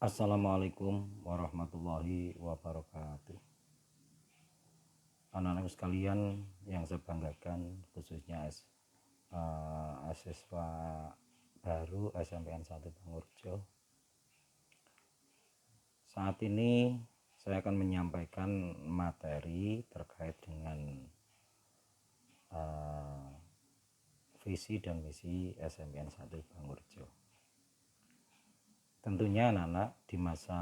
Assalamualaikum warahmatullahi wabarakatuh. Anak-anak sekalian yang saya banggakan, khususnya siswa baru SMPN 1 Pangurjo. Saat ini saya akan menyampaikan materi terkait dengan visi dan misi SMPN 1 Pangurjo. Tentunya anak-anak di masa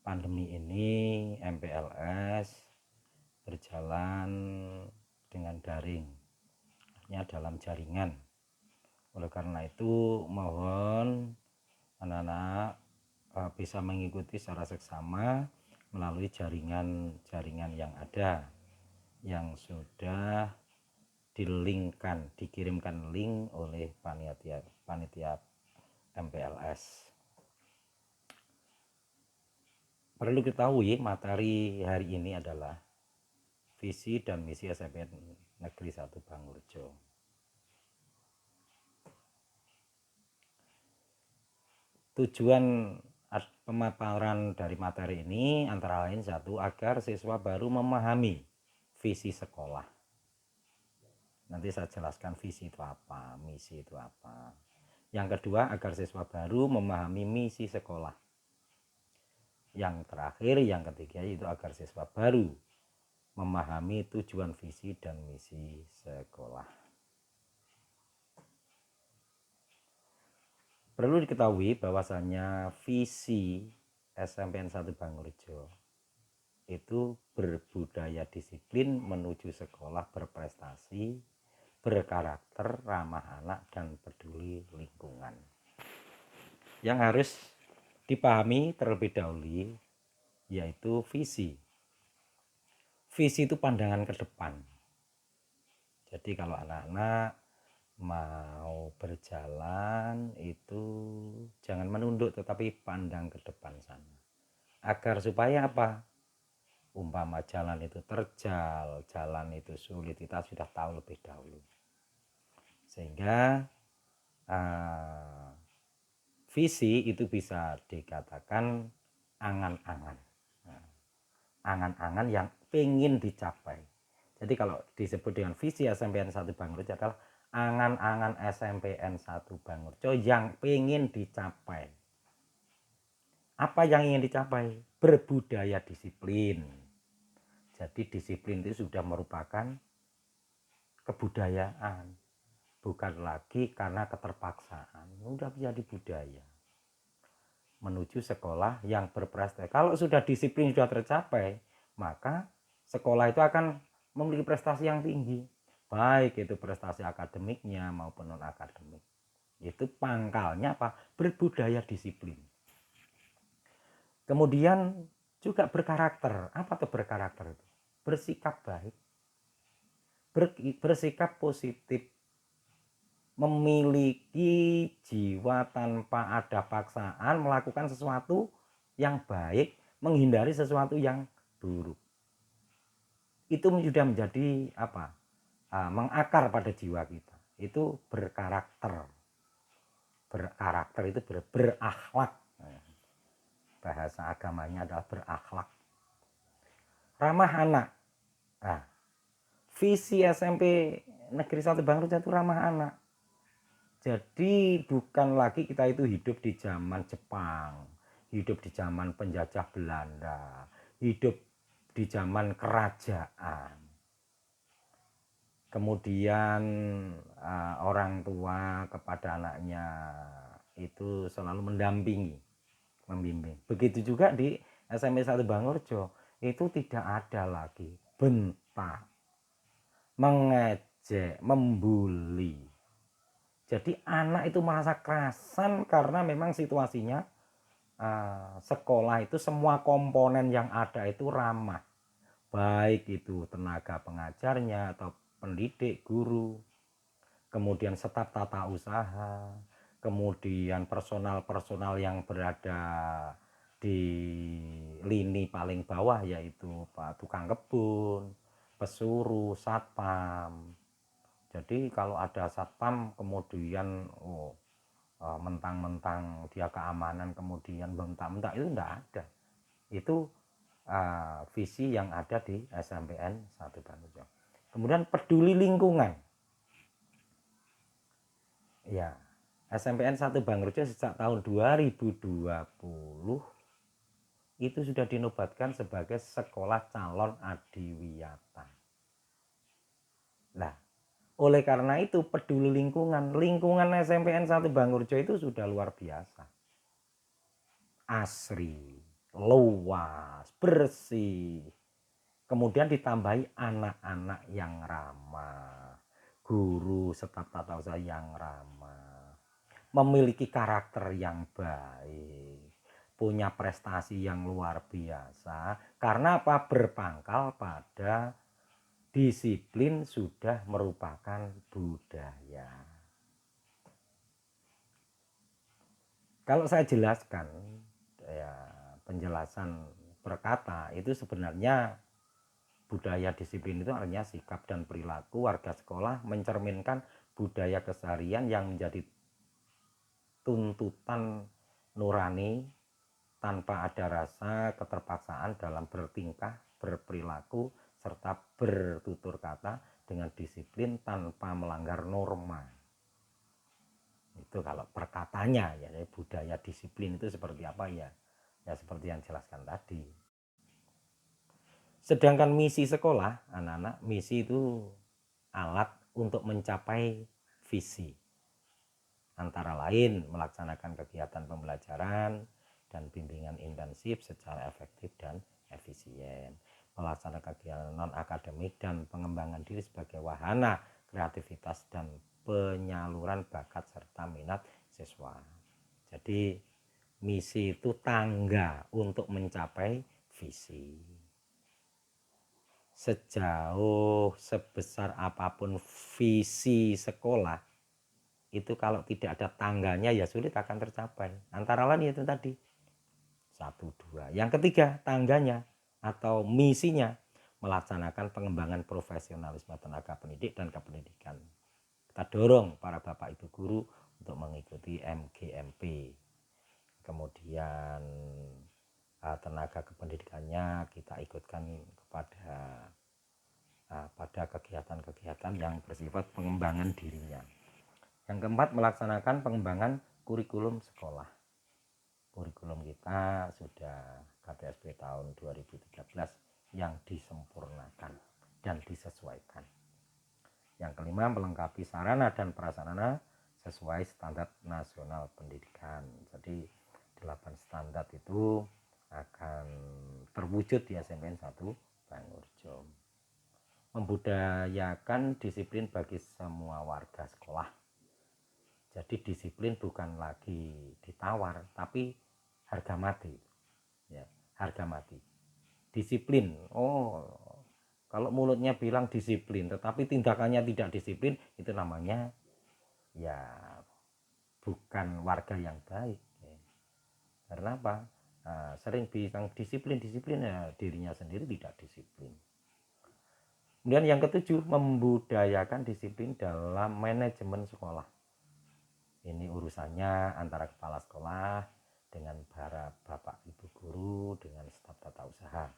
pandemi ini MPLS berjalan dengan daring, artinya dalam jaringan. Oleh karena itu mohon anak-anak bisa mengikuti secara seksama melalui jaringan yang ada, yang sudah dikirimkan link oleh panitia MPLS. Perlu diketahui materi hari ini adalah visi dan misi SMPN Negeri 1 Pangurjo. Tujuan pemaparan dari materi ini antara lain satu, agar siswa baru memahami visi sekolah. Nanti saya jelaskan visi itu apa, misi itu apa. Yang kedua, agar siswa baru memahami misi sekolah. Yang terakhir, yang ketiga, itu agar siswa baru memahami tujuan visi dan misi sekolah. Perlu diketahui bahwasanya visi SMPN 1 Pangurjo itu berbudaya disiplin menuju sekolah berprestasi, berkarakter, ramah anak, dan peduli lingkungan. Yang harus dipahami terlebih dahulu yaitu visi. Visi itu pandangan ke depan. Jadi kalau anak-anak mau berjalan itu jangan menunduk, tetapi pandang ke depan sana. Agar supaya apa? Umpama jalan itu terjal, jalan itu sulit, kita sudah tahu lebih dahulu. Sehingga visi itu bisa dikatakan angan-angan. Angan-angan yang ingin dicapai. Jadi kalau disebut dengan visi SMPN 1 Pangurjo adalah angan-angan SMPN 1 Pangurjo yang ingin dicapai. Apa yang ingin dicapai? Berbudaya disiplin. Jadi disiplin itu sudah merupakan kebudayaan, bukan lagi karena keterpaksaan. Sudah menjadi budaya menuju sekolah yang berprestasi. Kalau sudah disiplin sudah tercapai, maka sekolah itu akan memiliki prestasi yang tinggi, baik itu prestasi akademiknya maupun non akademik. Itu pangkalnya apa? Berbudaya disiplin. Kemudian juga berkarakter. Apa tuh berkarakter itu? Bersikap baik, bersikap positif, memiliki jiwa tanpa ada paksaan, melakukan sesuatu yang baik, menghindari sesuatu yang buruk. Itu sudah menjadi apa? Mengakar pada jiwa kita. Itu berkarakter. Berkarakter itu berakhlak. Bahasa agamanya adalah berakhlak. Ramah anak. Nah, visi SMP Negeri 1 Pangurjo itu ramah anak. Jadi bukan lagi kita itu hidup di zaman Jepang, hidup di zaman penjajah Belanda, hidup di zaman kerajaan. Kemudian orang tua kepada anaknya itu selalu mendampingi, membimbing. Begitu juga di SMP 1 Pangurjo itu tidak ada lagi bentak, mengejek, membuli. Jadi anak itu merasa kerasan karena memang situasinya sekolah itu semua komponen yang ada itu ramah. Baik itu tenaga pengajarnya atau pendidik, guru, kemudian staf tata usaha, kemudian personal yang berada di lini paling bawah yaitu Pak tukang kebun, pesuruh, satpam. Jadi kalau ada satpam kemudian mentang-mentang dia keamanan kemudian bentak-bentak, itu enggak ada. Itu visi yang ada di SMPN 1 Bangurjo. Kemudian peduli lingkungan. Ya, SMPN 1 Bangurjo sejak tahun 2020 itu sudah dinobatkan sebagai sekolah calon adiwiyata. Nah, oleh karena itu peduli lingkungan, lingkungan SMPN 1 Bangurjo itu sudah luar biasa. Asri, luas, bersih. Kemudian ditambahi anak-anak yang ramah, guru staf tata usaha yang ramah, memiliki karakter yang baik, punya prestasi yang luar biasa. Karena apa? Berpangkal pada disiplin sudah merupakan budaya. Kalau saya jelaskan, ya, penjelasan berkata itu sebenarnya budaya disiplin itu artinya sikap dan perilaku warga sekolah mencerminkan budaya keseharian yang menjadi tuntutan nurani tanpa ada rasa keterpaksaan dalam bertingkah, berperilaku, serta bertutur kata dengan disiplin tanpa melanggar norma. Itu kalau perkatanya, ya, budaya disiplin itu seperti apa, ya? Ya seperti yang jelaskan tadi. Sedangkan misi sekolah, anak-anak, misi itu alat untuk mencapai visi. Antara lain melaksanakan kegiatan pembelajaran dan bimbingan intensif secara efektif dan efisien. Melaksanakan kegiatan non-akademik dan pengembangan diri sebagai wahana kreativitas dan penyaluran bakat serta minat siswa. Jadi misi itu tangga untuk mencapai visi. Sejauh sebesar apapun visi sekolah, itu kalau tidak ada tangganya ya sulit akan tercapai. Antara lain itu tadi 1, 2. Yang ketiga, tangganya atau misinya melaksanakan pengembangan profesionalisme tenaga pendidik dan kependidikan. Kita dorong para bapak ibu guru untuk mengikuti MGMP. Kemudian tenaga kependidikannya kita ikutkan pada kegiatan-kegiatan yang bersifat pengembangan dirinya. Yang keempat, melaksanakan pengembangan kurikulum sekolah. Kurikulum kita sudah KTSP tahun 2013 yang disempurnakan dan disesuaikan. Yang kelima, melengkapi sarana dan prasarana sesuai standar nasional pendidikan. Jadi 8 standar itu akan terwujud di SMPN 1 Bangurjo. Membudayakan disiplin bagi semua warga sekolah. Jadi disiplin bukan lagi ditawar, tapi harga mati. Ya, harga mati. Disiplin. Kalau mulutnya bilang disiplin, tetapi tindakannya tidak disiplin, itu namanya ya bukan warga yang baik. Ya. Karena apa? Sering bilang disiplin, ya dirinya sendiri tidak disiplin. Kemudian yang ketujuh, membudayakan disiplin dalam manajemen sekolah. Ini urusannya antara kepala sekolah dengan para bapak ibu guru dengan staf tata usaha.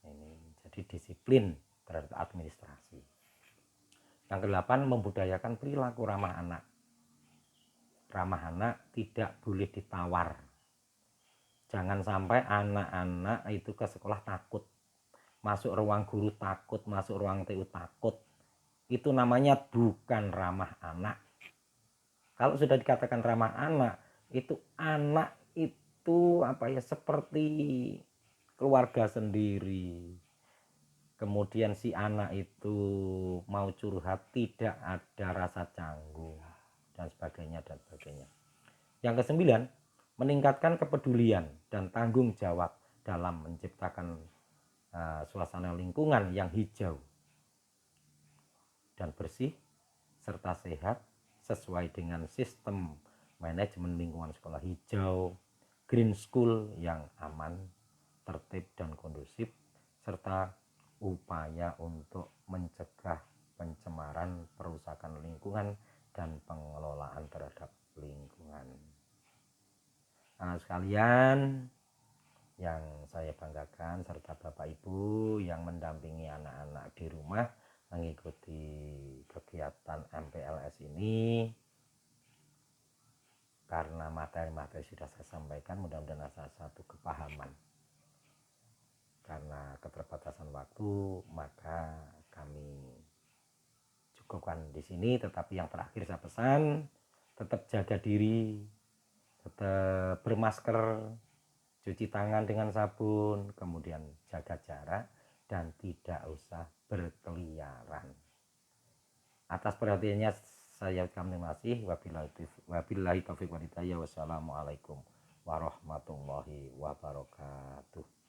Ini jadi disiplin terhadap administrasi. Yang kedelapan, membudayakan perilaku ramah anak. Ramah anak tidak boleh ditawar. Jangan sampai anak-anak itu ke sekolah takut, masuk ruang guru takut, masuk ruang TU takut. Itu namanya bukan ramah anak. Kalau sudah dikatakan ramah anak, itu anak itu seperti keluarga sendiri. Kemudian si anak itu mau curhat tidak ada rasa canggung dan sebagainya dan sebagainya. Yang kesembilan, meningkatkan kepedulian dan tanggung jawab dalam menciptakan suasana lingkungan yang hijau dan bersih serta sehat sesuai dengan sistem manajemen lingkungan sekolah hijau, green school yang aman, tertib dan kondusif, serta upaya untuk mencegah pencemaran, perusakan lingkungan dan pengelolaan terhadap lingkungan. Anak sekalian yang saya banggakan serta Bapak Ibu yang mendampingi anak-anak di rumah mengikuti kegiatan MPLS ini, karena materi-materi sudah saya sampaikan, mudah-mudahan ada satu kepahaman. Karena keterbatasan waktu, maka kami cukupkan di sini. Tetapi yang terakhir saya pesan, tetap jaga diri, tetap bermasker, cuci tangan dengan sabun, kemudian jaga jarak, dan tidak usah berkeliaran. Atas perhatiannya saya ucapkan terima kasih. Wabillahi taufiq wal hidayah. Wassalamualaikum warahmatullahi wabarakatuh.